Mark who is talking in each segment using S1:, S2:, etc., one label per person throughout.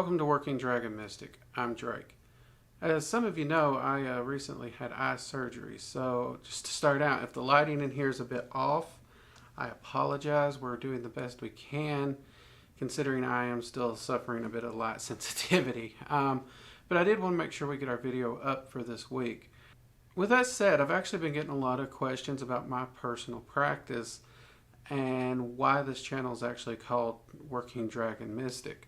S1: Welcome to Working Dragon Mystic. I'm Drake. As some of you know, I recently had eye surgery, so just to start out, if the lighting in here is a bit off, I apologize. We're doing the best we can, considering I am still suffering a bit of light sensitivity. But I did want to make sure we get our video up for this week. With that said, I've actually been getting a lot of questions about my personal practice and why this channel is actually called Working Dragon Mystic.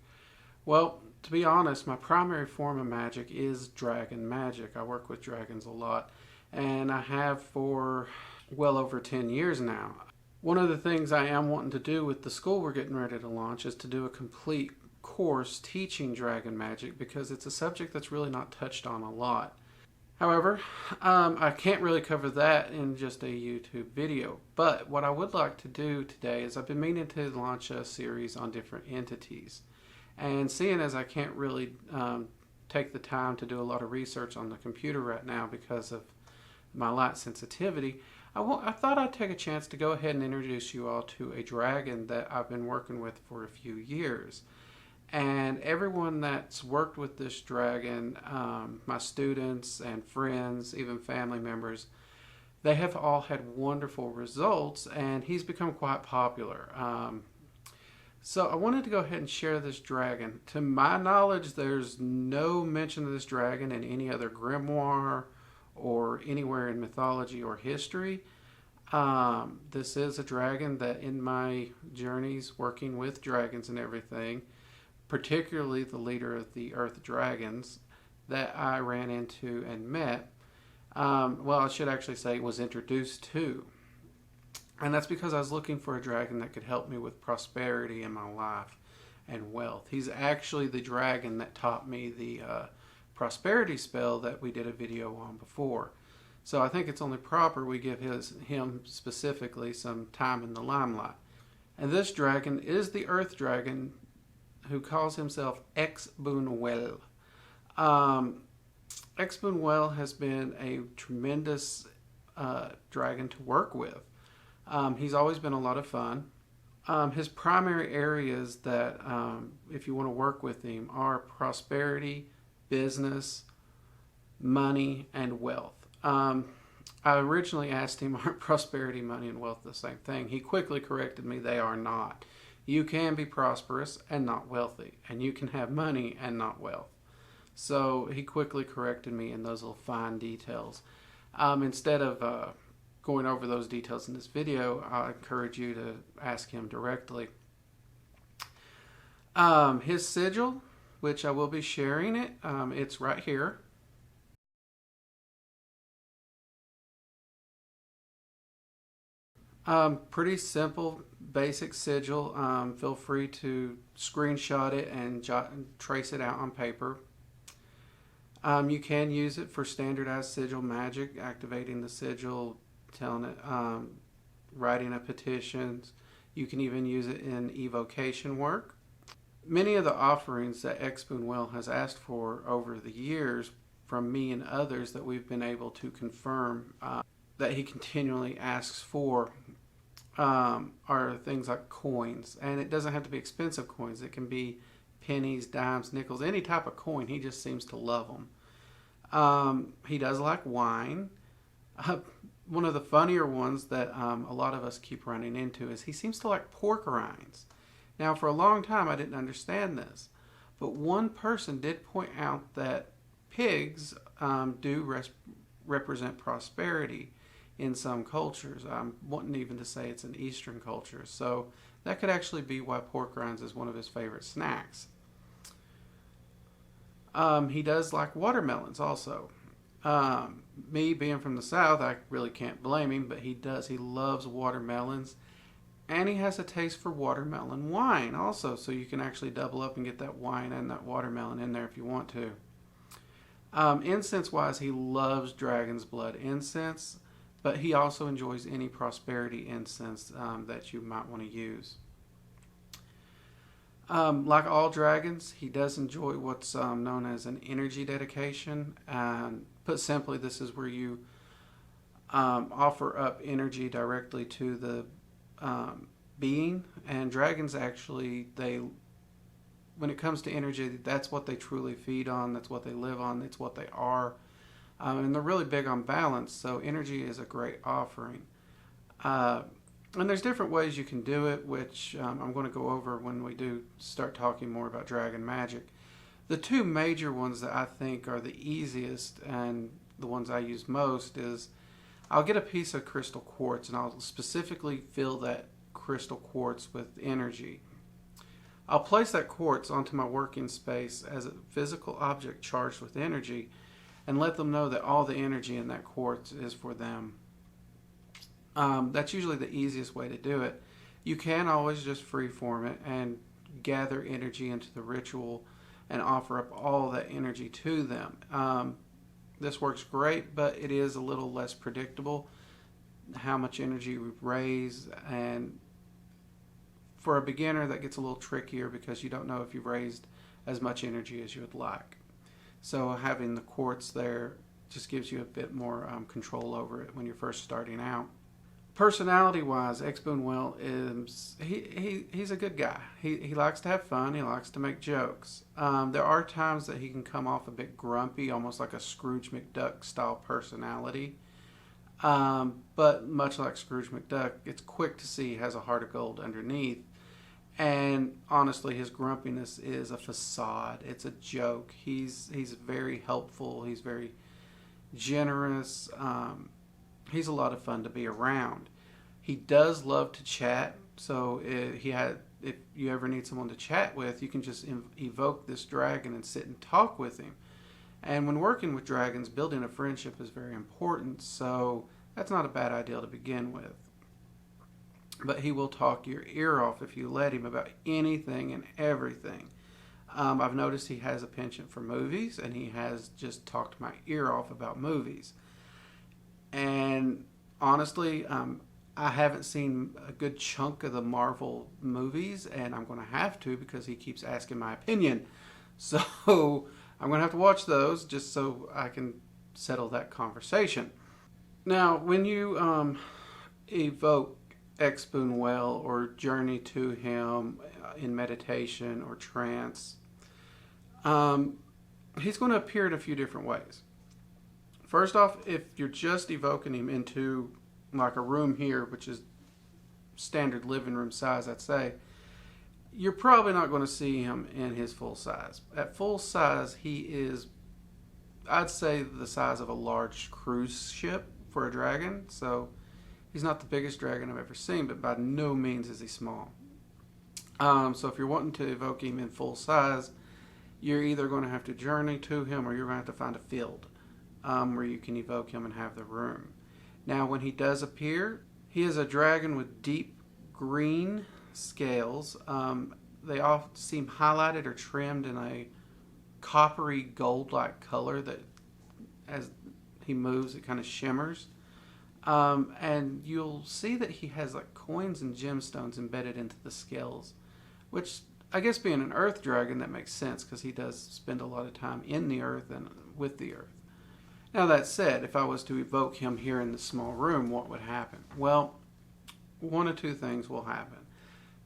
S1: Well, to be honest, my primary form of magic is dragon magic. I work with dragons a lot, and I have for well over 10 years now. One of the things I am wanting to do with the school we're getting ready to launch is to do a complete course teaching dragon magic, because it's a subject that's really not touched on a lot. However, I can't really cover that in just a YouTube video. But what I would like to do today is I've been meaning to launch a series on different entities. And seeing as I can't really take the time to do a lot of research on the computer right now because of my light sensitivity, I thought I'd take a chance to go ahead and introduce you all to a dragon that I've been working with for a few years. And everyone that's worked with this dragon, my students and friends, even family members, they have all had wonderful results, and he's become quite popular. So I wanted to go ahead and share this dragon. To my knowledge, there's no mention of this dragon in any other grimoire or anywhere in mythology or history. This is a dragon that in my journeys working with dragons and everything, particularly the leader of the Earth Dragons that I ran into and met, well, I should actually say was introduced to. And that's because I was looking for a dragon that could help me with prosperity in my life and wealth. He's actually the dragon that taught me the prosperity spell that we did a video on before. So I think it's only proper we give him specifically some time in the limelight. And this dragon is the Earth Dragon, who calls himself Exbunwell. Exbunwell has been a tremendous dragon to work with. He's always been a lot of fun. His primary areas that, if you want to work with him, are prosperity, business, money, and wealth. I originally asked him, are prosperity, money, and wealth the same thing? He quickly corrected me, they are not. You can be prosperous and not wealthy, and you can have money and not wealth. So he quickly corrected me in those little fine details. Instead of going over those details in this video, I encourage you to ask him directly. His sigil, which I will be sharing it, it's right here. Pretty simple, basic sigil. Feel free to screenshot it and trace it out on paper. You can use it for standardized sigil magic, activating the sigil, telling it, writing a petitions. You can even use it in evocation work. Many of the offerings that Exbunwell has asked for over the years from me and others that we've been able to confirm that he continually asks for are things like coins. And it doesn't have to be expensive coins. It can be pennies, dimes, nickels, any type of coin. He just seems to love them. He does like wine. One of the funnier ones that a lot of us keep running into is he seems to like pork rinds. Now, for a long time, I didn't understand this. But one person did point out that pigs do represent prosperity in some cultures. I'm wanting even to say it's an Eastern culture. So that could actually be why pork rinds is one of his favorite snacks. He does like watermelons also. Me being from the South, I really can't blame him, but he does. He loves watermelons. And he has a taste for watermelon wine also. So you can actually double up and get that wine and that watermelon in there if you want to. Incense-wise, he loves dragon's blood incense. But he also enjoys any prosperity incense that you might want to use. Like all dragons, he does enjoy what's known as an energy dedication. And put simply, this is where you offer up energy directly to the being. And dragons actually, they when it comes to energy, that's what they truly feed on. That's what they live on. It's what they are. And they're really big on balance. So energy is a great offering. And there's different ways you can do it, which I'm going to go over when we do start talking more about dragon magic. The two major ones that I think are the easiest and the ones I use most is I'll get a piece of crystal quartz and I'll specifically fill that crystal quartz with energy. I'll place that quartz onto my working space as a physical object charged with energy and let them know that all the energy in that quartz is for them. That's usually the easiest way to do it. You can always just freeform it and gather energy into the ritual and offer up all that energy to them. This works great, but it is a little less predictable how much energy we raise, and for a beginner that gets a little trickier because you don't know if you've raised as much energy as you would like. So having the quartz there just gives you a bit more control over it when you're first starting out. Personality-wise, Expoonwell is he's a good guy. He likes to have fun. He likes to make jokes. There are times that he can come off a bit grumpy, almost like a Scrooge McDuck style personality. But much like Scrooge McDuck, it's quick to see he has a heart of gold underneath. And honestly, his grumpiness is a facade. It's a joke. He's very helpful. He's very generous. He's a lot of fun to be around. He does love to chat, so if you ever need someone to chat with, you can just evoke this dragon and sit and talk with him. And when working with dragons, building a friendship is very important, so that's not a bad idea to begin with. But he will talk your ear off if you let him about anything and everything. I've noticed he has a penchant for movies, and he has just talked my ear off about movies. And honestly, I haven't seen a good chunk of the Marvel movies, and I'm going to have to because he keeps asking my opinion. So I'm going to have to watch those just so I can settle that conversation. Now, when you evoke Expoonwell or journey to him in meditation or trance, he's going to appear in a few different ways. First off, if you're just evoking him into like a room here, which is standard living room size, I'd say, you're probably not going to see him in his full size. At full size, he is, I'd say, the size of a large cruise ship for a dragon. So he's not the biggest dragon I've ever seen, but by no means is he small. So if you're wanting to evoke him in full size, you're either going to have to journey to him or you're going to have to find a field where you can evoke him and have the room. Now, when he does appear, he is a dragon with deep green scales. They all seem highlighted or trimmed in a coppery gold-like color that as he moves, it kind of shimmers. And you'll see that he has like coins and gemstones embedded into the scales, which I guess being an earth dragon, that makes sense because he does spend a lot of time in the earth and with the earth. Now, that said, if I was to evoke him here in the small room, what would happen? Well, one of two things will happen.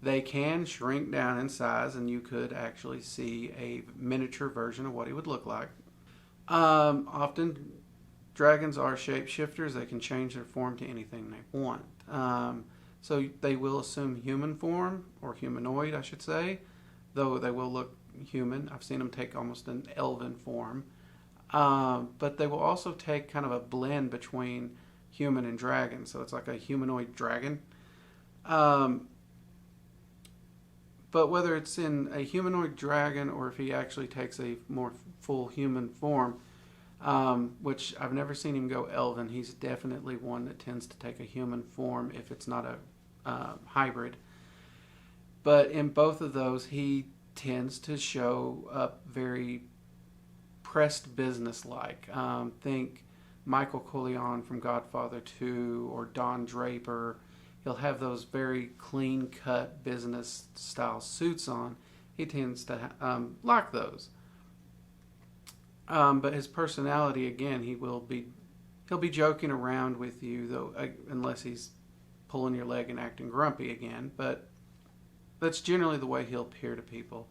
S1: They can shrink down in size, and you could actually see a miniature version of what he would look like. Often, dragons are shapeshifters. They can change their form to anything they want. So they will assume human form, or humanoid, I should say, though they will look human. I've seen them take almost an elven form. But they will also take kind of a blend between human and dragon. So it's like a humanoid dragon. But whether it's in a humanoid dragon or if he actually takes a more full human form, which I've never seen him go elven, he's definitely one that tends to take a human form if it's not a hybrid. But in both of those, he tends to show up very pressed business-like. Think Michael Corleone from Godfather 2 or Don Draper. He'll have those very clean-cut business-style suits on. He tends to like those. But his personality, again, he'll be joking around with you, though, unless he's pulling your leg and acting grumpy again. But that's generally the way he'll appear to people.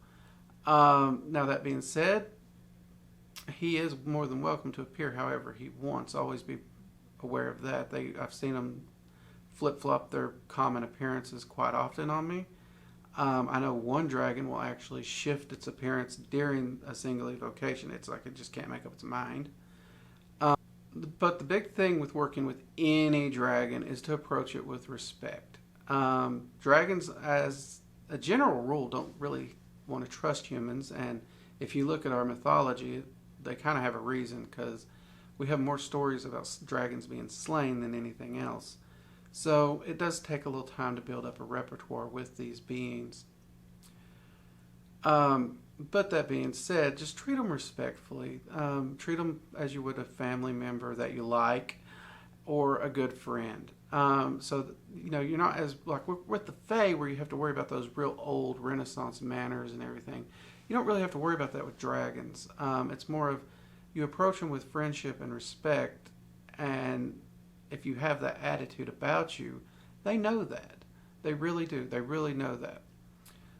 S1: Now that being said, he is more than welcome to appear however he wants. Always be aware of that. I've seen them flip-flop their common appearances quite often on me. I know one dragon will actually shift its appearance during a single evocation. It's like it just can't make up its mind. But the big thing with working with any dragon is to approach it with respect. Dragons, as a general rule, don't really want to trust humans, and if you look at our mythology, they kind of have a reason, because we have more stories about dragons being slain than anything else. So it does take a little time to build up a repertoire with these beings. But that being said, just treat them respectfully. Treat them as you would a family member that you like, or a good friend. So you're not as like with the Fae, where you have to worry about those real old Renaissance manners and everything. You don't really have to worry about that with dragons. It's more of you approach them with friendship and respect, and if you have that attitude about you, they know that. They really do. They really know that.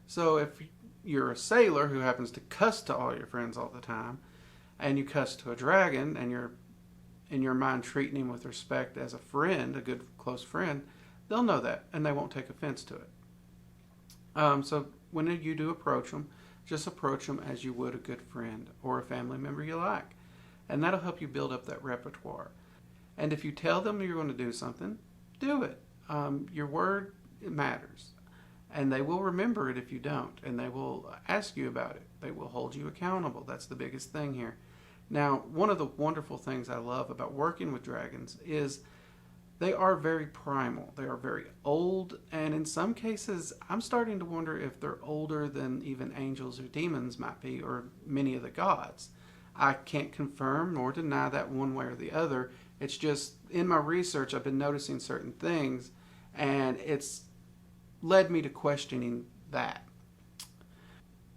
S1: So if you're a sailor who happens to cuss to all your friends all the time, and you cuss to a dragon, and you're in your mind treating him with respect as a friend, a good close friend, they'll know that, and they won't take offense to it. So when you do approach them, just approach them as you would a good friend or a family member you like. And that'll help you build up that repertoire. And if you tell them you're going to do something, do it. Your word, it matters. And they will remember it if you don't. And they will ask you about it. They will hold you accountable. That's the biggest thing here. Now, one of the wonderful things I love about working with dragons is they are very primal. They are very old. And in some cases, I'm starting to wonder if they're older than even angels or demons might be, or many of the gods. I can't confirm nor deny that one way or the other. It's just, in my research, I've been noticing certain things, and it's led me to questioning that.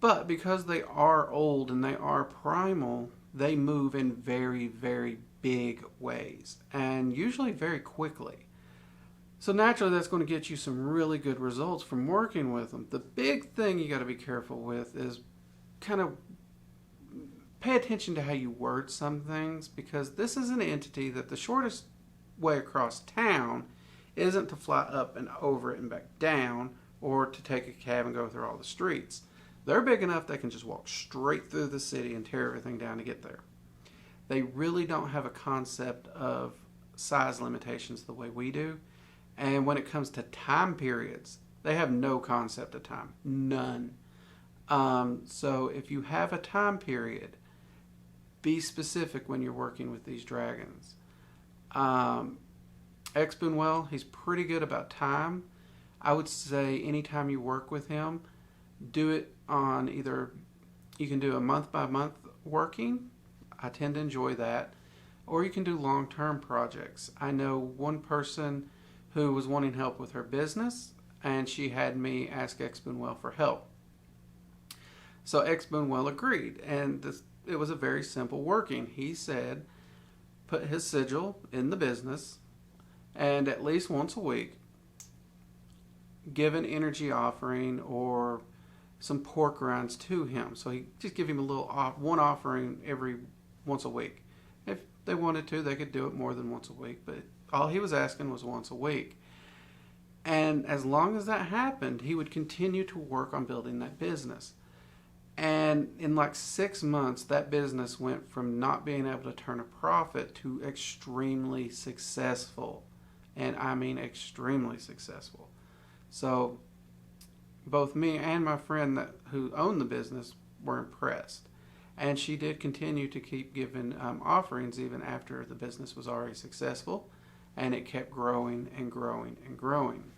S1: But because they are old and they are primal, they move in very, very big ways, and usually very quickly. So naturally, that's going to get you some really good results from working with them. The big thing you got to be careful with is kind of pay attention to how you word some things, because this is an entity that the shortest way across town isn't to fly up and over it and back down, or to take a cab and go through all the streets. They're big enough they can just walk straight through the city and tear everything down to get there. They really don't have a concept of size limitations the way we do. And when it comes to time periods, they have no concept of time. None. So if you have a time period, be specific when you're working with these dragons. Expunwell, he's pretty good about time. I would say anytime you work with him, do it on either, you can do a month by month working. I tend to enjoy that. Or you can do long-term projects. I know one person who was wanting help with her business, and she had me ask Expunwell for help. So Expunwell agreed, and it was a very simple working. He said, put his sigil in the business, and at least once a week, give an energy offering or some pork rinds to him. So he just give him a little one offering every once a week. If they wanted to, they could do it more than once a week, but all he was asking was once a week. And as long as that happened, he would continue to work on building that business. And in like 6 months, that business went from not being able to turn a profit to extremely successful. And I mean extremely successful. So both me and my friend who owned the business were impressed. And she did continue to keep giving offerings even after the business was already successful. And it kept growing and growing and growing.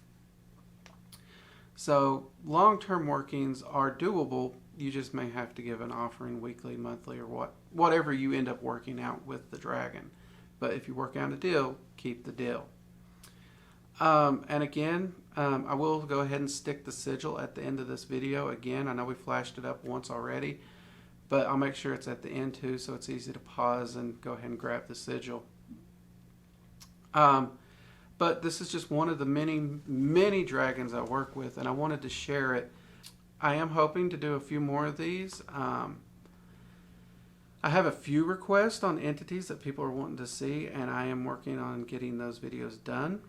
S1: So long-term workings are doable. You just may have to give an offering weekly, monthly, or whatever you end up working out with the dragon. But if you work out a deal, keep the deal. And again, I will go ahead and stick the sigil at the end of this video. Again, I know we flashed it up once already, but I'll make sure it's at the end too, so it's easy to pause and go ahead and grab the sigil. But this is just one of the many, many dragons I work with, and I wanted to share it. I am hoping to do a few more of these. I have a few requests on entities that people are wanting to see, and I am working on getting those videos done.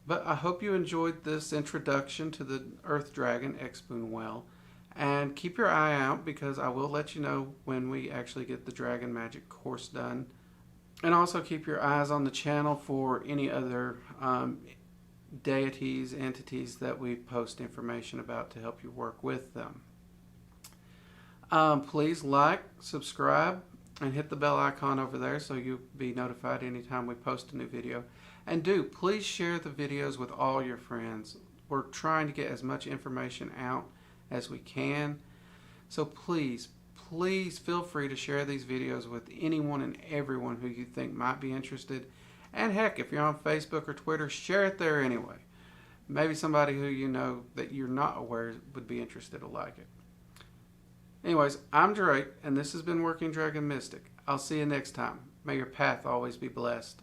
S1: But I hope you enjoyed this introduction to the Earth Dragon X-Spoon Well. And keep your eye out, because I will let you know when we actually get the Dragon Magic course done. And also keep your eyes on the channel for any other deities, entities that we post information about to help you work with them. Please like, subscribe, and hit the bell icon over there so you'll be notified anytime we post a new video. And please share the videos with all your friends. We're trying to get as much information out as we can. So please feel free to share these videos with anyone and everyone who you think might be interested. And heck, if you're on Facebook or Twitter, share it there anyway. Maybe somebody who you know that you're not aware would be interested to like it. Anyways, I'm Drake, and this has been Working Dragon Mystic. I'll see you next time. May your path always be blessed.